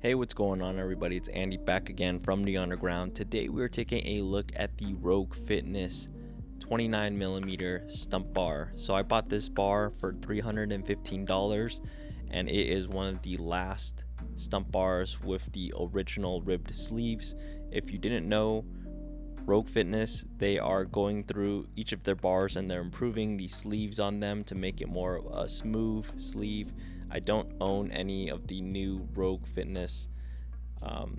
Hey, what's going on, everybody? It's Andy back again from the underground. Today we're taking a look at the Rogue Fitness 29mm Stump Bar. So I bought this bar for $315 and it is one of the last Stump Bars with the original ribbed sleeves. If you didn't know, Rogue Fitness, they are going through each of their bars and they're improving the sleeves on them to make it more of a smooth sleeve. I don't own any of the new Rogue Fitness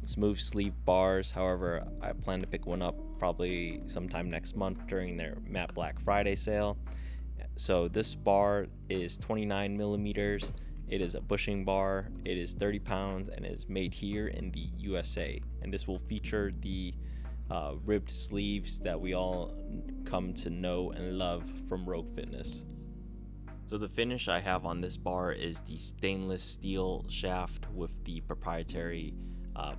smooth sleeve bars. However, I plan to pick one up probably sometime next month during their Matte Black Friday sale. So this bar is 29 millimeters. It is a bushing bar. It is 30 pounds and is made here in the USA. And this will feature the ribbed sleeves that we all come to know and love from Rogue Fitness. So the finish I have on this bar is the stainless steel shaft with the proprietary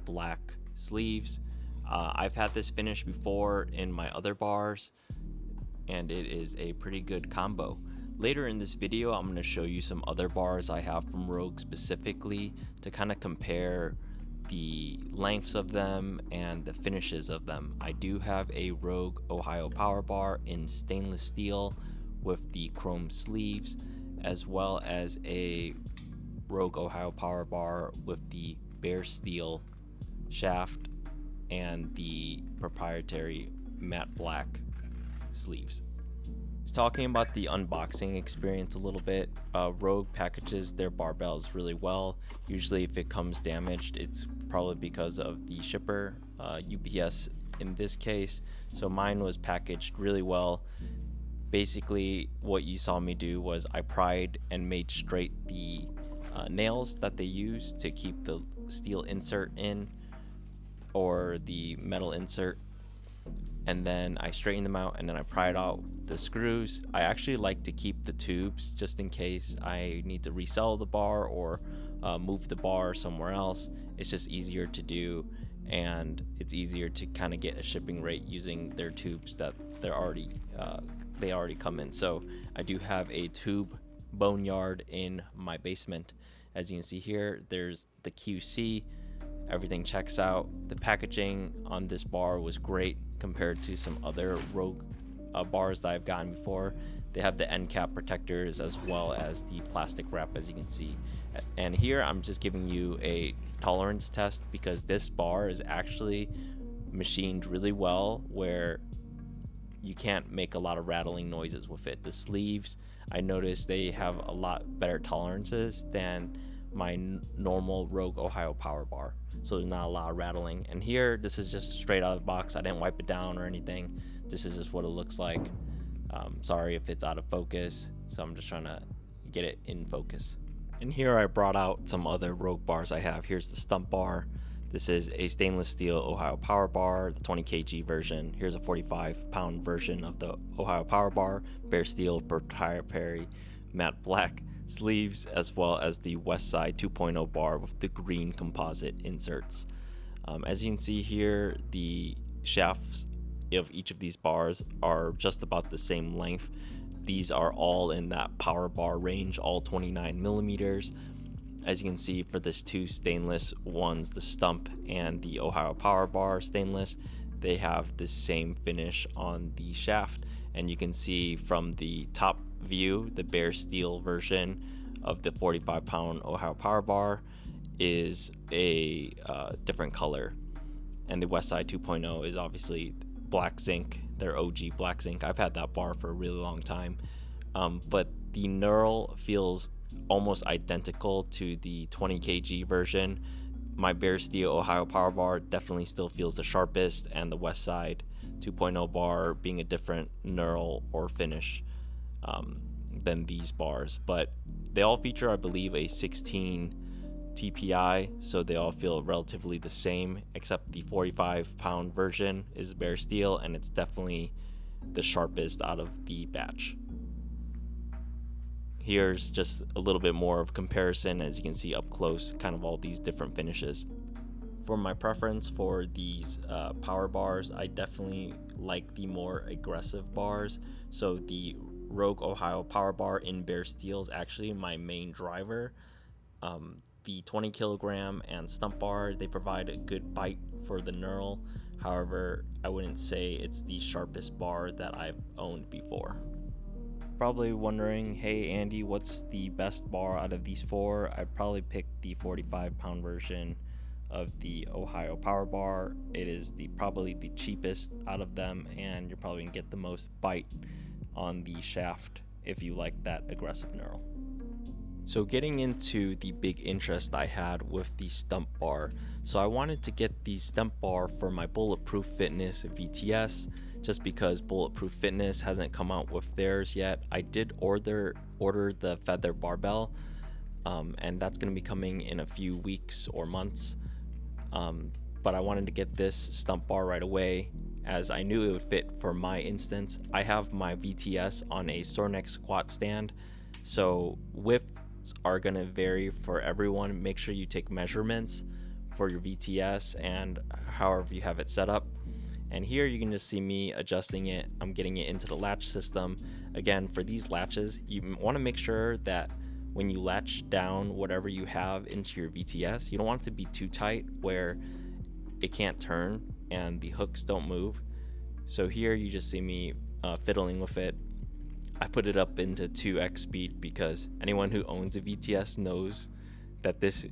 black sleeves. I've had this finish before in my other bars and it is a pretty good combo. Later in this video, I'm going to show you some other bars I have from Rogue specifically to kind of compare the lengths of them and the finishes of them. I do have a Rogue Ohio Power Bar in stainless steel with the chrome sleeves, as well as a Rogue Ohio Power Bar with the bare steel shaft and the proprietary matte black sleeves. Talking about the unboxing experience a little bit, Rogue packages their barbells really well. Usually if it comes damaged, it's probably because of the shipper, UPS in this case. So mine was packaged really well. Basically what you saw me do was I pried and made straight the nails that they use to keep the steel insert in, or the metal insert, and then I straightened them out and then I pried out the screws. I actually like to keep the tubes just in case I need to resell the bar or move the bar somewhere else. It's just easier to do, and it's easier to kind of get a shipping rate using their tubes that they already come in. So I do have a tube boneyard in my basement. As you can see here, there's the QC. Everything checks out. The packaging on this bar was great compared to some other Rogue bars that I've gotten before. They have the end cap protectors as well as the plastic wrap, as you can see. And here I'm just giving you a tolerance test because this bar is actually machined really well where you can't make a lot of rattling noises with it. The sleeves, I noticed they have a lot better tolerances than my normal Rogue Ohio Power Bar, so there's not a lot of rattling. And here, this is just straight out of the box. I didn't wipe it down or anything. This is just what it looks like. Sorry if it's out of focus, so I'm just trying to get it in focus. And here I brought out some other Rogue bars I have. Here's the Stump Bar. This is a stainless steel Ohio Power Bar, the 20 kg version. Here's a 45-pound version of the Ohio Power Bar, bare steel proprietary matte black sleeves, as well as the West Side 2.0 bar with the green composite inserts. As you can see here, the shafts of each of these bars are just about the same length. These are all in that power bar range, all 29 millimeters. As you can see, for this two stainless ones, the Stump and the Ohio Power Bar stainless, they have the same finish on the shaft. And you can see from the top view, the bare steel version of the 45-pound Ohio Power Bar is a different color. And the Westside 2.0 is obviously black zinc, their OG black zinc. I've had that bar for a really long time. But the knurl feels almost identical to the 20 kg version. My bare steel Ohio Power Bar definitely still feels the sharpest, and the West Side 2.0 bar being a different knurl or finish than these bars. But they all feature, I believe, a 16 TPI, so they all feel relatively the same, except the 45-pound version is bare steel, and it's definitely the sharpest out of the batch. Here's just a little bit more of comparison, as you can see up close, kind of all these different finishes. For my preference for these power bars, I definitely like the more aggressive bars. So the Rogue Ohio Power Bar in bare steel is actually my main driver. the 20 kilogram and Stump Bar, they provide a good bite for the knurl. However, I wouldn't say it's the sharpest bar that I've owned before. Probably wondering, hey Andy, what's the best bar out of these four? I'd probably pick the 45-pound version of the Ohio Power Bar. It is probably the cheapest out of them, and you're probably gonna get the most bite on the shaft if you like that aggressive knurl. So getting into the big interest I had with the Stump Bar. So I wanted to get the Stump Bar for my Bulletproof Fitness VTS, just because Bulletproof Fitness hasn't come out with theirs yet. I did order the Feather Barbell, and that's going to be coming in a few weeks or months. But I wanted to get this Stump Bar right away, as I knew it would fit for my instance. I have my VTS on a sore neck squat stand, so whips are going to vary for everyone. Make sure you take measurements for your VTS and however you have it set up. And here you can just see me adjusting it. I'm getting it into the latch system. Again, for these latches, you want to make sure that when you latch down whatever you have into your VTS, you don't want it to be too tight where it can't turn and the hooks don't move. So here you just see me fiddling with it. I put it up into 2x speed because anyone who owns a VTS knows that this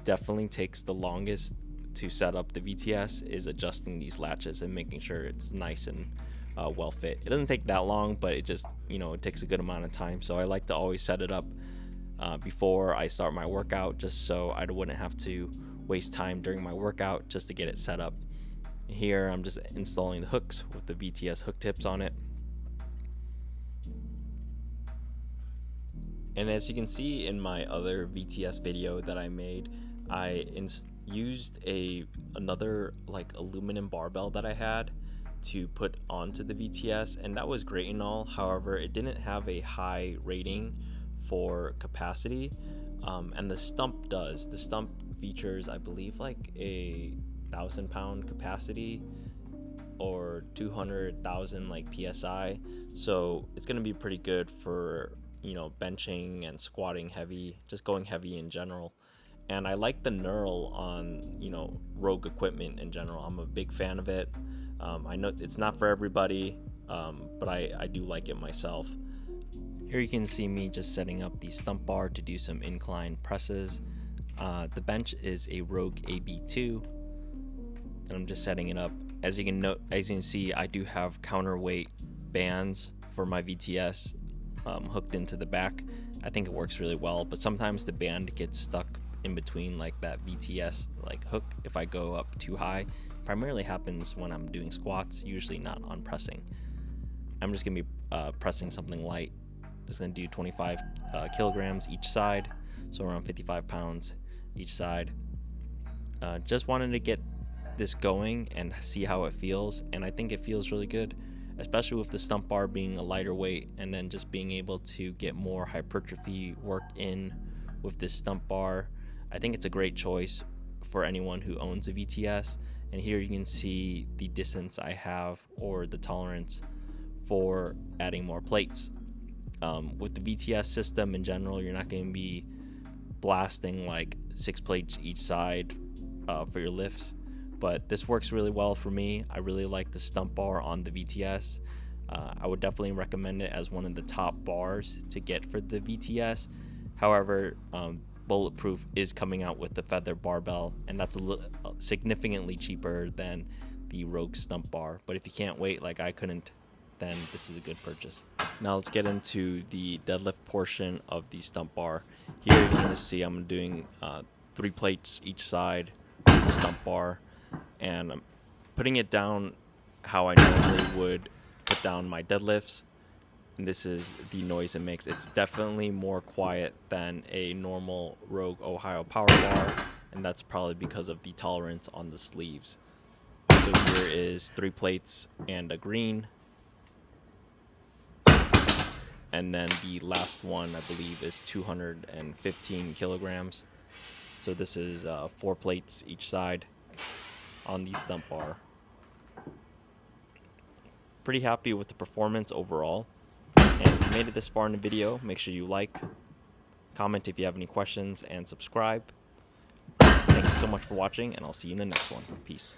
definitely takes the longest to set up. The VTS is adjusting these latches and making sure it's nice and well fit. It doesn't take that long, but it just, it takes a good amount of time. So I like to always set it up before I start my workout, just so I wouldn't have to waste time during my workout just to get it set up. Here I'm just installing the hooks with the VTS hook tips on it. And as you can see in my other VTS video that I made, I used another aluminum barbell that I had to put onto the VTS, and that was great and all. However, it didn't have a high rating for capacity, and the Stump does. The Stump features, I believe, like a 1,000-pound capacity or 200,000 PSI, so it's going to be pretty good for benching and squatting heavy, just going heavy in general. And I like the knurl on Rogue equipment in general. I'm a big fan of it. I know it's not for everybody, but I do like it myself. Here you can see me just setting up the Stump Bar to do some incline presses. The bench is a Rogue AB2, and I'm just setting it up. As you can see, I do have counterweight bands for my VTS hooked into the back. I think it works really well, but sometimes the band gets stuck in between that VTS hook if I go up too high. Primarily happens when I'm doing squats, usually not on pressing. I'm just gonna be pressing something light. Just gonna do 25 kilograms each side, so around 55 pounds each side. Just wanted to get this going and see how it feels, and I think it feels really good, especially with the Stump Bar being a lighter weight, and then just being able to get more hypertrophy work in with this Stump Bar. I think it's a great choice for anyone who owns a VTS. And here you can see the distance I have, or the tolerance for adding more plates. With the VTS system in general, you're not going to be blasting 6 plates each side for your lifts, but this works really well for me. I really like the Stump Bar on the VTS. I would definitely recommend it as one of the top bars to get for the VTS. However, Bulletproof is coming out with the Feather Barbell, and that's significantly cheaper than the Rogue Stump Bar. But if you can't wait like I couldn't, then this is a good purchase. Now let's get into the deadlift portion of the Stump Bar. Here you can see I'm doing 3 plates each side with the Stump Bar, and I'm putting it down how I normally would put down my deadlifts. And this is the noise it makes. It's definitely more quiet than a normal Rogue Ohio Power Bar, and that's probably because of the tolerance on the sleeves. So here is 3 plates and a green, and then the last one I believe is 215 kilograms. So this is 4 plates each side on the Stump Bar. Pretty happy with the performance overall. And if you made it this far in the video, make sure you like, comment if you have any questions, and subscribe. Thank you so much for watching, and I'll see you in the next one. Peace.